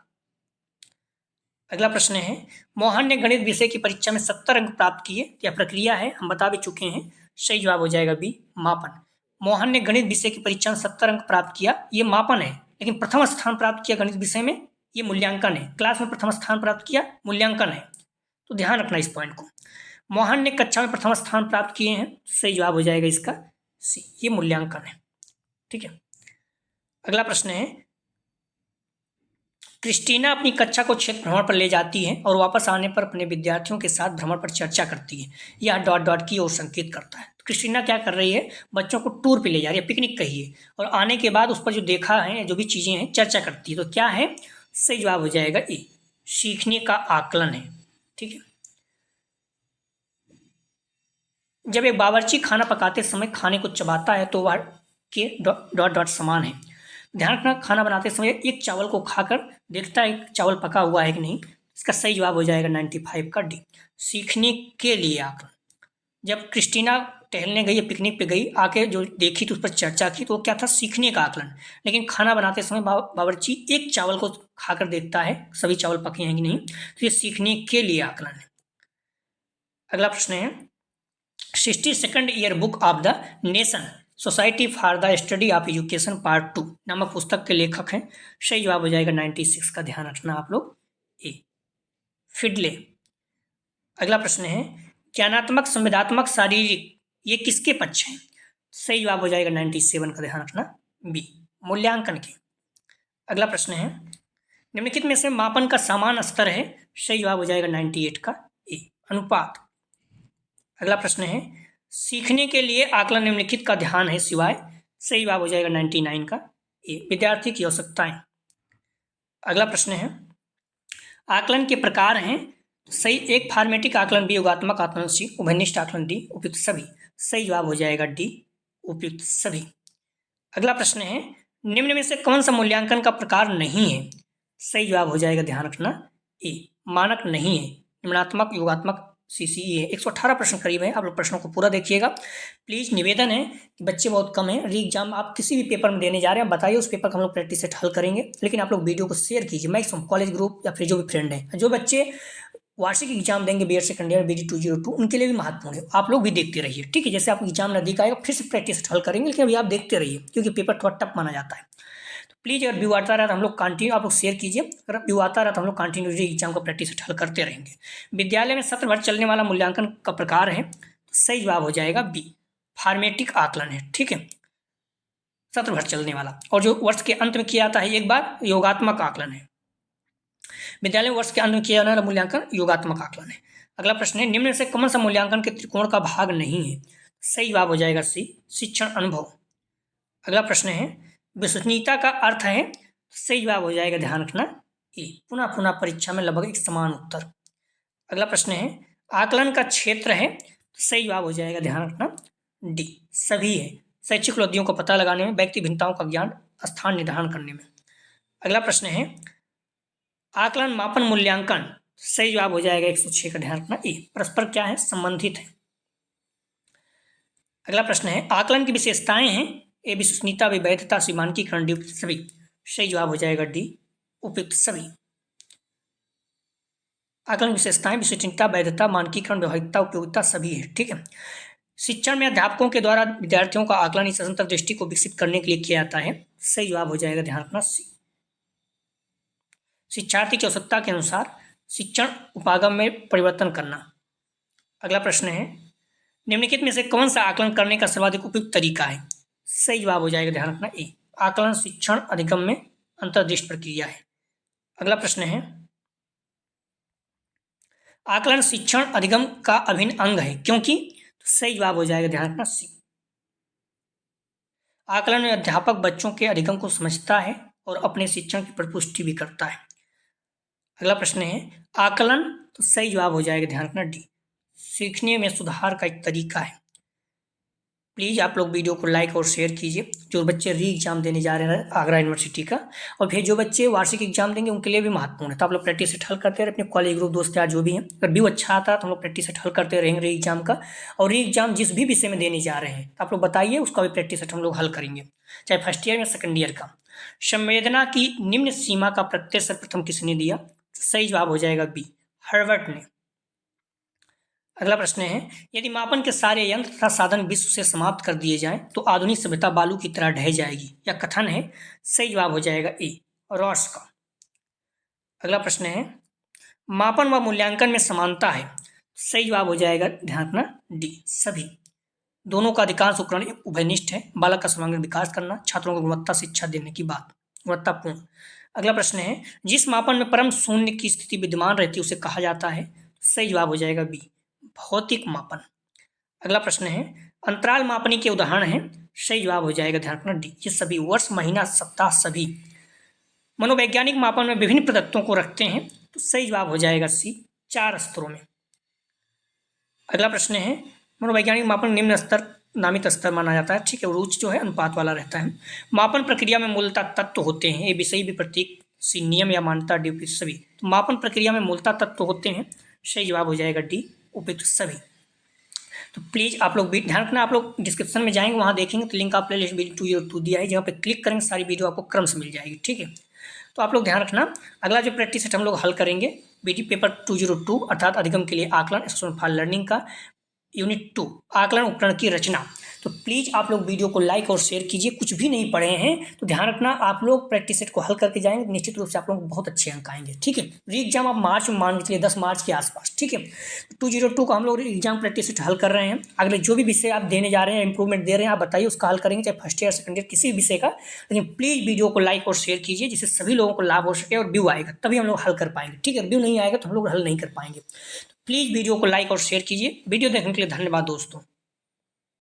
अगला प्रश्न है, मोहन ने गणित विषय की परीक्षा में 70 अंक प्राप्त किए, यह प्रक्रिया है, हम बता भी चुके हैं। सही जवाब हो जाएगा बी, मापन। मोहन ने गणित विषय की परीक्षा में 70 अंक प्राप्त किया, ये मापन है, लेकिन प्रथम स्थान प्राप्त किया गणित विषय में, ये मूल्यांकन है। क्लास में प्रथम स्थान प्राप्त किया, मूल्यांकन है, तो ध्यान रखना इस पॉइंट को। मोहन ने कक्षा में प्रथम स्थान प्राप्त किए हैं, सही जवाब हो जाएगा इसका सी, ये मूल्यांकन है। ठीक है, अगला प्रश्न है, क्रिस्टीना अपनी कक्षा को क्षेत्र भ्रमण पर ले जाती है और वापस आने पर अपने विद्यार्थियों के साथ भ्रमण पर चर्चा करती है, यह डॉट डॉट की ओर संकेत करता है। तो क्रिस्टीना क्या कर रही है? बच्चों को टूर पे ले जा रही है, पिकनिक कहिए, और आने के बाद उस पर जो देखा है, जो भी चीजें हैं, चर्चा करती है। तो क्या है? सही जवाब हो जाएगा ए, सीखने का आकलन है। ठीक है, जब एक बावर्ची खाना पकाते समय खाने को चबाता है तो वह के डॉट डॉट समान है। ध्यान रखना, खाना बनाते समय एक चावल को खाकर देखता है चावल पका हुआ है कि नहीं। इसका सही जवाब हो जाएगा 95 का डी, सीखने के लिए आकलन। जब क्रिस्टीना टहलने गई, पिकनिक पे गई, आके जो देखी तो उस पर चर्चा की, तो वो क्या था? सीखने का आकलन। लेकिन खाना बनाते समय बावर्ची एक चावल को खाकर देखता है सभी चावल पके हैं कि नहीं, तो ये सीखने के लिए आकलन है। अगला प्रश्न है, 62nd year book of the nation society for the study of education part 2 नामक पुस्तक के लेखक हैं। सही जवाब हो जाएगा 96 का, ध्यान रखना आप लोग ए, फिडले। अगला प्रश्न है, ज्ञानात्मक, संवेदात्मक, शारीरिक, ये किसके पक्ष हैं? सही जवाब हो जाएगा 97 का, ध्यान रखना बी, मूल्यांकन के। अगला प्रश्न है, निम्नलिखित में से मापन का समान स्तर है? सही जवाब हो जाएगा 98 का ए, अनुपात। अगला प्रश्न है, सीखने के लिए आकलन निम्नलिखित का ध्यान है सिवाय? सही जवाब हो जाएगा 99 का ए, विद्यार्थी की आवश्यकताएं। अगला प्रश्न है, आकलन के प्रकार हैं? सही, एक फार्मेटिक आकलन, बी योगात्मक आकलन, सी उभयनिष्ठ आकलन, डी उपयुक्त सभी। सही जवाब हो जाएगा डी, उपयुक्त सभी। अगला प्रश्न है, निम्न में से कौन सा मूल्यांकन का प्रकार नहीं है? सही जवाब हो जाएगा, ध्यान रखना ए, मानक नहीं है, निम्नात्मक, योगात्मक, सीसीई है। 118 प्रश्न करीब है, आप लोग प्रश्नों को पूरा देखिएगा। प्लीज निवेदन है कि बच्चे बहुत कम हैं, री एग्जाम आप किसी भी पेपर में देने जा रहे हैं, बताइए उस पेपर का हम लोग प्रैक्टिस सेट हल करेंगे, लेकिन आप लोग वीडियो को शेयर कीजिए मैक्सिमम, कॉलेज ग्रुप या फिर जो भी फ्रेंड है। जो बच्चे वार्षिक एग्जाम देंगे बीएड सेकंड ईयर BD 202, उनके लिए भी महत्वपूर्ण है, आप लोग भी देखते रहिए। ठीक है, जैसे आपको एग्जाम नजदीक आएगा फिर से प्रैक्टिस हल करेंगे, लेकिन अभी आप देखते रहिए क्योंकि पेपर थोड़ा टफ माना जाता है। तो प्लीज अगर व्यू आता रहा तो हम लोग कंटिन्यू, आप लोग शेयर कीजिए, अगर व्यू आता रहा तो हम लोग कंटिन्यूसली एग्जाम का प्रैक्टिस हल करते रहेंगे। विद्यालय में सत्र भर चलने वाला मूल्यांकन का प्रकार है? तो सही जवाब हो जाएगा बी, फार्मेटिक आकलन है। ठीक है, सत्र भर चलने वाला, और जो वर्ष के अंत में किया जाता है एक बार, योगात्मक आकलन है। विद्यालय वर्ष के अंत में किया जाने वाला मूल्यांकन योगात्मक आकलन है। अगला प्रश्न है, निम्न में से कौन सा मूल्यांकन के त्रिकोण का भाग नहीं है? सही जवाब हो जाएगा सी, शिक्षण अनुभव। अगला प्रश्न है, विश्वसनीयता का अर्थ है? सही जवाब हो जाएगा, ध्यान रखना ए, पुनः पुनः परीक्षा में लगभग एक समान उत्तर। अगला प्रश्न है, आकलन का क्षेत्र है? सही जवाब हो जाएगा, ध्यान रखना डी, सभी है, शैक्षिक उपलब्धियों को पता लगाने में, व्यक्ति भिन्नताओं का ज्ञान, स्थान निर्धारण करने में। अगला प्रश्न है, आकलन, मापन, मूल्यांकन सही जवाब हो जाएगा 106 का, ध्यान रखना ए। परस्पर क्या है, संबंधित है। अगला प्रश्न है आकलन की विशेषताएं हैं ए विश्वसनीयता, वैधता, सीमांकीकरण, डी उपयुक्त सभी। सही जवाब हो जाएगा डी उपयुक्त सभी। आकलन विशेषताएं विश्वसनीयता, वैधता, मानकीकरण, व्यवहारिकता, उपयोगिता सभी है। ठीक है। शिक्षण में अध्यापकों के द्वारा विद्यार्थियों का आकलन स्वतंत्र दृष्टि को विकसित करने के लिए किया जाता है। सही जवाब हो जाएगा, ध्यान रखना सी। शिक्षार्थी की आवश्यकता के अनुसार शिक्षण उपागम में परिवर्तन करना। अगला प्रश्न है निम्नलिखित में से कौन सा आकलन करने का सर्वाधिक उपयुक्त तरीका है। सही जवाब हो जाएगा, ध्यान रखना ए। आकलन शिक्षण अधिगम में अंतर्दृष्टि प्रक्रिया है। अगला प्रश्न है आकलन शिक्षण अधिगम का अभिन्न अंग है क्योंकि। तो सही जवाब हो जाएगा, ध्यान रखना सी। आकलन में अध्यापक बच्चों के अधिगम को समझता है और अपने शिक्षण की प्रपुष्टि भी करता है। अगला प्रश्न है आकलन। तो सही जवाब हो जाएगा, ध्यान रखना डी। सीखने में सुधार का एक तरीका है। प्लीज़ आप लोग वीडियो को लाइक और शेयर कीजिए। जो बच्चे री एग्जाम देने जा रहे हैं आगरा यूनिवर्सिटी का, और फिर जो बच्चे वार्षिक एग्जाम देंगे उनके लिए भी महत्वपूर्ण है। तो आप लोग प्रैक्टिस सेट हल करते रहे, अपने कॉलेज ग्रुप दोस्त यार जो भी हैं, अगर व्यू अच्छा आता है तो हम लोग प्रैक्टिस सेट हल करते रहेंगे री एग्जाम का। और री एग्जाम जिस भी विषय में देने जा रहे हैं तो आप लोग बताइए, उसका भी प्रैक्टिस सेट हम लोग हल करेंगे, चाहे फर्स्ट ईयर या सेकेंड ईयर का। संवेदना की निम्न सीमा का प्रत्यय सर्वप्रथम किसने दिया। सही जवाब हो जाएगा बी, हर्बर्ट ने। अगला प्रश्न है यदि मापन के सारे यंत्र तथा साधन विश्व से समाप्त कर दिए जाएं तो आधुनिक सभ्यता बालू की तरह ढह जाएगी। यह कथन है। सही जवाब हो जाएगा ए, रॉस का। अगला प्रश्न है मापन व मूल्यांकन में समानता है। सही जवाब हो जाएगा, ध्यान रखना डी, सभी। दोनों का अधिकांश उपकरण उभयनिष्ठ है। बालक का सर्वांगीण विकास करना, छात्रों को गुणवत्ता शिक्षा देने की बात, गुणवत्तापूर्ण। अगला प्रश्न है जिस मापन में परम शून्य की स्थिति विद्यमान रहती है उसे कहा जाता है। सही जवाब हो जाएगा बी, भौतिक मापन। अगला प्रश्न है अंतराल मापनी के उदाहरण हैं। सही जवाब हो जाएगा, ध्यान रखना डी, ये सभी, वर्ष, महीना, सप्ताह सभी। मनोवैज्ञानिक मापन में विभिन्न प्रदत्तों को रखते हैं। तो सही जवाब हो जाएगा सी, 4 स्तरों में। अगला प्रश्न है मनोवैज्ञानिक मापन निम्न स्तर नामित स्तर माना जाता है। ठीक है, रूच जो है अनुपात वाला रहता है। मापन प्रक्रिया में मूलतः तत्व होते हैं। ये विषय भी प्रतीक सी, नियम या मान्यता डी उपयुक्त सभी। तो मापन प्रक्रिया में मूलतः तत्व होते हैं। सही जवाब हो जाएगा डी, उपयुक्त सभी। तो प्लीज़ आप लोग भी ध्यान रखना, आप लोग डिस्क्रिप्शन में जाएंगे वहाँ देखेंगे तो लिंक आप प्लेलिस्ट वीडियो 202 दिया है, जहाँ पे क्लिक करेंगे सारी वीडियो आपको क्रम से मिल जाएगी। ठीक है, तो आप लोग ध्यान रखना। अगला जो प्रैक्टिस सेट हम लोग हल करेंगे बीटी पेपर 202 अर्थात अधिगम के लिए आकलन, एसेसमेंट फॉर लर्निंग का यूनिट 2 आकलन उपकरण की रचना। तो प्लीज़ आप लोग वीडियो को लाइक और शेयर कीजिए। कुछ भी नहीं पढ़े हैं तो ध्यान रखना, आप लोग प्रैक्टिस सेट को हल करके जाएंगे निश्चित रूप से आप लोग बहुत अच्छे अंक आएंगे। ठीक है, री एग्जाम आप मार्च में मान के चलिए 10 मार्च के आसपास। ठीक है, 202 का हम लोग एग्जाम प्रैक्टिस सेट हल कर रहे हैं। अगले जो भी विषय आप देने जा रहे हैं, इंप्रूवमेंट दे रहे हैं, आप बताइए, उसका हल करेंगे, चाहे फर्स्ट ईयर सेकंड ईयर किसी विषय का। लेकिन प्लीज़ वीडियो को लाइक और शेयर कीजिए जिससे सभी लोगों को लाभ हो सके और व्यू आएगा तभी हम लोग हल कर पाएंगे। ठीक है, व्यू नहीं आएगा तो हम लोग हल नहीं कर पाएंगे। प्लीज़ वीडियो को लाइक और शेयर कीजिए। वीडियो देखने के लिए धन्यवाद दोस्तों।